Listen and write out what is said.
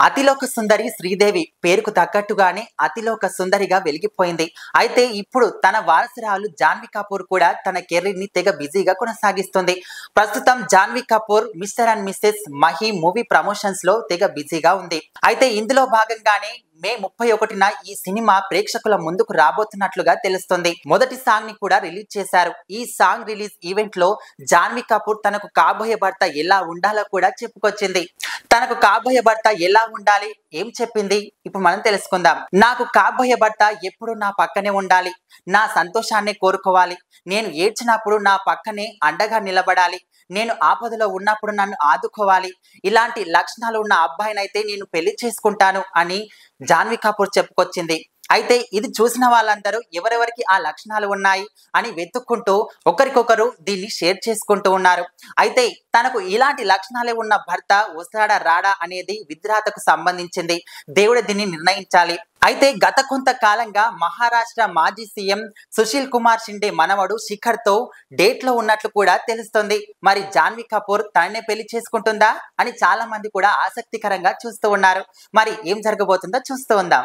అతిలోక సుందరి శ్రీదేవి పేరుకు తగ్గట్టుగానే అతిలోక సుందరిగా వెలిగిపోయింది. అయితే ఇప్పుడు తన వారసురాలు జాన్వీ కపూర్ కూడా తన కెరీర్ ని తెగ బిజీగా కొనసాగిస్తుంది. ప్రస్తుతం Janhvi Kapoor Mr and Mrs Mahi movie promotions లో తెగ బిజీగా ఉంది. అయితే ఇందులో భాగంగానే మే 31న ఈ సినిమా ప్రేక్షకుల ముందుకు రాబోతున్నట్లుగా తెలుస్తుంది. మొదటి సాంగ్ ని కూడా రిలీజ్ చేశారు. ఈ సాంగ్ రిలీజ్ ఈవెంట్ లో జాన్వీ కపూర్ తనకు కాబోయే భర్త ఎలా ఉండాలో కూడా చెప్పుకొచ్చింది. తనకు కాబోయే భర్త ఎలా ఉండాలి, ఏం చెప్పింది ఇప్పుడు మనం తెలుసుకుందాం. నాకు కాబోయే భర్త ఎప్పుడు నా పక్కనే ఉండాలి, నా సంతోషాన్ని కోరుకోవాలి, నేను ఏడ్చినప్పుడు నా పక్కనే అండగా నిలబడాలి, నేను ఆపదలో ఉన్నప్పుడు నన్ను ఆదుకోవాలి, ఇలాంటి లక్షణాలు ఉన్న అబ్బాయినైతే నేను పెళ్లి చేసుకుంటాను అని జాన్వీ కపూర్ చెప్పుకొచ్చింది. అయితే ఇది చూసిన వాళ్ళందరూ ఎవరెవరికి ఆ లక్షణాలు ఉన్నాయి అని వెతుక్కుంటూ ఒకరికొకరు దీన్ని షేర్ చేసుకుంటూ ఉన్నారు. అయితే తనకు ఇలాంటి లక్షణాలే ఉన్న భర్త వస్తాడా రాడా అనేది విధిరాతకు సంబంధించింది. దేవుడు దీన్ని నిర్ణయించాలి. అయితే గత కొంతకాలంగా మహారాష్ట్ర మాజీ సీఎం సుశీల్ కుమార్ షిండే మనవడు శిఖర్ తో డేట్ లో ఉన్నట్లు కూడా తెలుస్తుంది. మరి జాన్వీ కపూర్ తననే పెళ్లి చేసుకుంటుందా అని చాలా మంది కూడా ఆసక్తికరంగా చూస్తూ ఉన్నారు. మరి ఏం జరగబోతుందో చూస్తూ ఉందాం.